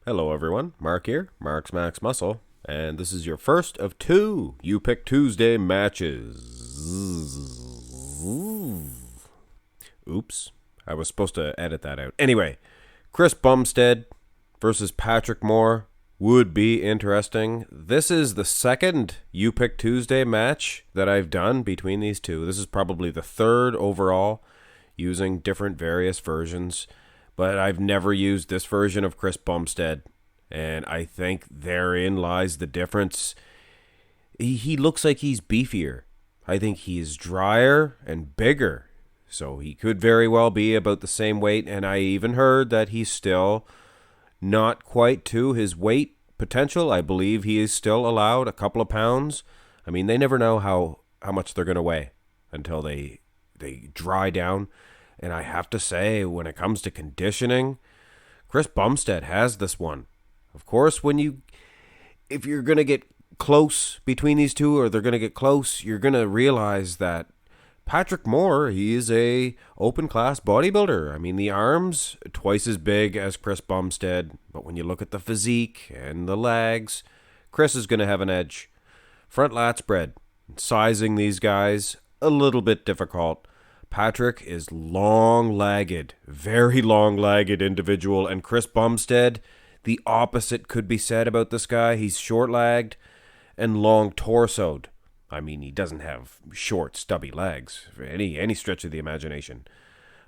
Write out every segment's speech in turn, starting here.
Hello, everyone. Mark here, Mark's Max Muscle, and this is your first of two You Pick Tuesday matches. Oops, I was supposed to edit that out. Anyway, Chris Bumstead versus Patrick Moore would be interesting. This is the second You Pick Tuesday match that I've done between these two. This is probably the third overall using different various versions, but I've never used this version of Chris Bumstead, and I think therein lies the difference. He looks like he's beefier. I think he's drier and bigger, so he could very well be about the same weight, and I even heard that he's still not quite to his weight potential. I believe he is still allowed a couple of pounds. I mean, they never know how much they're going to weigh until they dry down. And I have to say, when it comes to conditioning, Chris Bumstead has this one. Of course, if you're going to get close between these two, or they're going to get close, you're going to realize that Patrick Moore, he is a open class bodybuilder. I mean, the arms twice as big as Chris Bumstead, but when you look at the physique and the legs, Chris is going to have an edge. Front lat spread, sizing these guys a little bit difficult. Patrick is long-legged, very long-legged individual, and Chris Bumstead, the opposite could be said about this guy. He's short-legged and long-torsoed. I mean, he doesn't have short, stubby legs for any stretch of the imagination.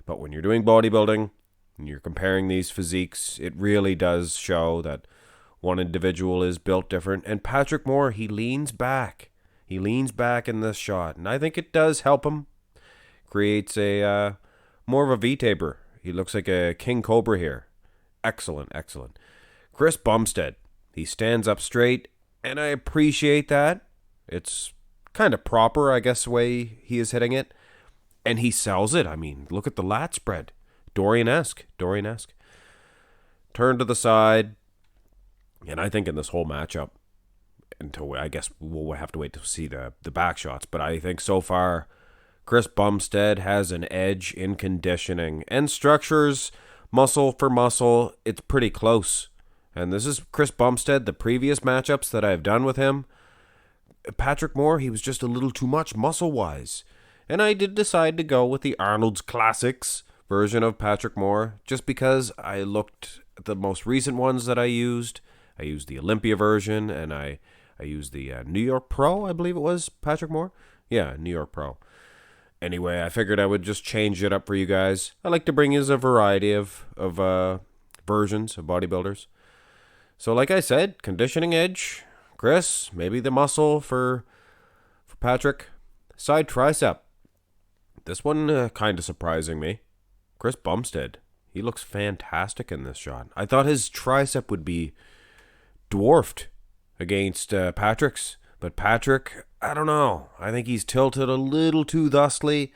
But when you're doing bodybuilding and you're comparing these physiques, it really does show that one individual is built different. And Patrick Moore, he leans back. He leans back in this shot, and I think it does help him. Creates a more of a V-taper. He looks like a king cobra here. Excellent, excellent. Chris Bumstead, he stands up straight, and I appreciate that. It's kind of proper, I guess, the way he is hitting it. And he sells it. I mean, look at the lat spread. Dorian-esque. Turn to the side. And I think in this whole matchup, until I guess we'll have to wait to see the back shots, but I think so far Chris Bumstead has an edge in conditioning and structures, muscle for muscle. It's pretty close. And this is Chris Bumstead, the previous matchups that I've done with him. Patrick Moore, he was just a little too much muscle-wise. And I did decide to go with the Arnold's Classics version of Patrick Moore, just because I looked at the most recent ones that I used. I used the Olympia version, and I used the New York Pro, I believe it was, Patrick Moore. Yeah, New York Pro. Anyway, I figured I would just change it up for you guys. I like to bring you a variety of versions of bodybuilders. So like I said, conditioning edge, Chris, maybe the muscle for Patrick. Side tricep. This one kind of surprising me. Chris Bumstead, he looks fantastic in this shot. I thought his tricep would be dwarfed against Patrick's. But Patrick, I don't know. I think he's tilted a little too thusly.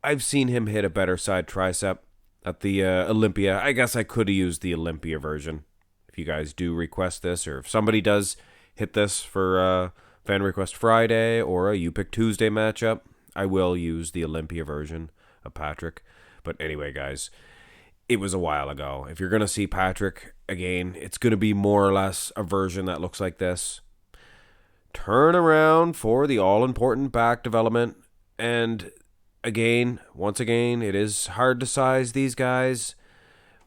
I've seen him hit a better side tricep at the Olympia. I guess I could have used the Olympia version. If you guys do request this, or if somebody does hit this for Fan Request Friday or a You Pick Tuesday matchup, I will use the Olympia version of Patrick. But anyway, guys, it was a while ago. If you're going to see Patrick again, it's going to be more or less a version that looks like this. Turn around for the all-important back development. And once again, it is hard to size these guys.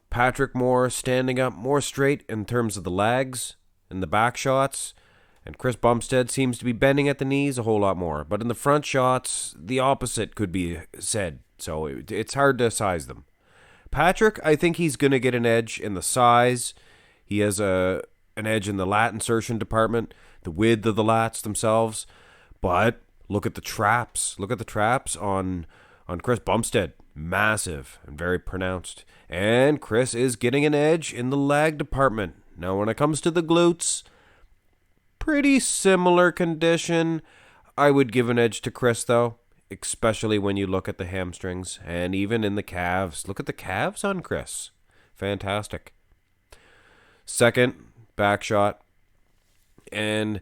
Patrick Moore standing up more straight in terms of the legs and the back shots. And Chris Bumstead seems to be bending at the knees a whole lot more. But in the front shots, the opposite could be said. So it's hard to size them. Patrick, I think he's going to get an edge in the size. He has an edge in the lat insertion department, the width of the lats themselves. But look at the traps. Look at the traps on Chris Bumstead. Massive and very pronounced. And Chris is getting an edge in the leg department. Now when it comes to the glutes, pretty similar condition. I would give an edge to Chris though, especially when you look at the hamstrings and even in the calves. Look at the calves on Chris. Fantastic. Second, back shot. And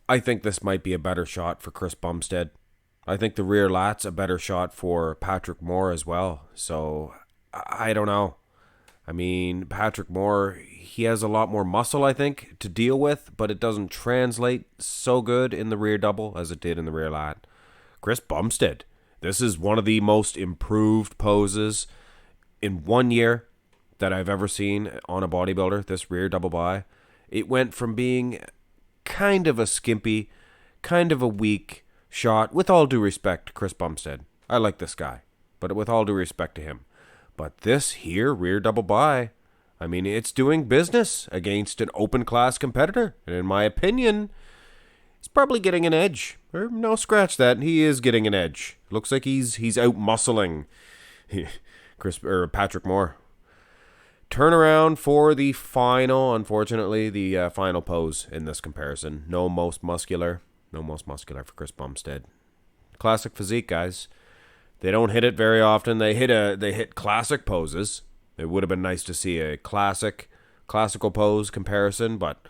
I think this might be a better shot for Chris Bumstead. I think the rear lat's a better shot for Patrick Moore as well. So, I don't know. I mean, Patrick Moore, he has a lot more muscle, I think, to deal with, but it doesn't translate so good in the rear double as it did in the rear lat. Chris Bumstead, this is one of the most improved poses in 1 year that I've ever seen on a bodybuilder, this rear double bi. It went from being kind of a skimpy, kind of a weak shot, with all due respect to Chris Bumstead. I like this guy, but with all due respect to him. But this here, rear double bi, I mean, it's doing business against an open class competitor. And in my opinion, he's probably getting an edge. Or no, scratch that. He is getting an edge. Looks like he's out muscling Patrick Moore. Turnaround for the final, unfortunately, the final pose in this comparison. No most muscular for Chris Bumstead. Classic physique, guys. They don't hit it very often. They hit classic poses. It would have been nice to see a classical pose comparison, but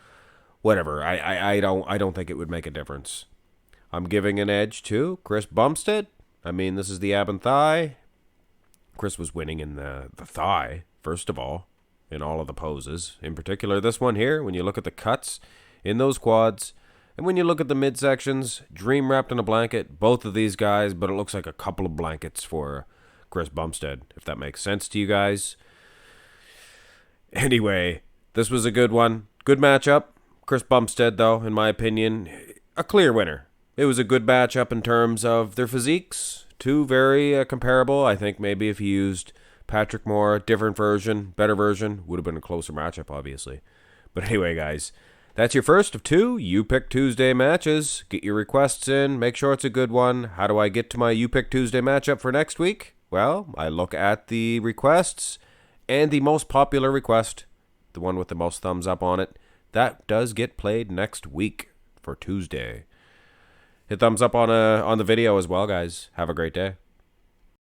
whatever. I don't think it would make a difference. I'm giving an edge to Chris Bumstead. I mean, this is the ab and thigh. Chris was winning in the thigh, first of all, in all of the poses. In particular, this one here, when you look at the cuts in those quads, and when you look at the midsections, Dream wrapped in a blanket, both of these guys, but it looks like a couple of blankets for Chris Bumstead, if that makes sense to you guys. Anyway, this was a good one. Good matchup. Chris Bumstead, though, in my opinion, a clear winner. It was a good matchup in terms of their physiques. Two very comparable. I think maybe if you used Patrick Moore, different version, better version, would have been a closer matchup, obviously. But anyway, guys, that's your first of two You Pick Tuesday matches. Get your requests in. Make sure it's a good one. How do I get to my You Pick Tuesday matchup for next week? Well, I look at the requests, and the most popular request, the one with the most thumbs up on it, that does get played next week for Tuesday. Hit thumbs up on the video as well, guys. Have a great day.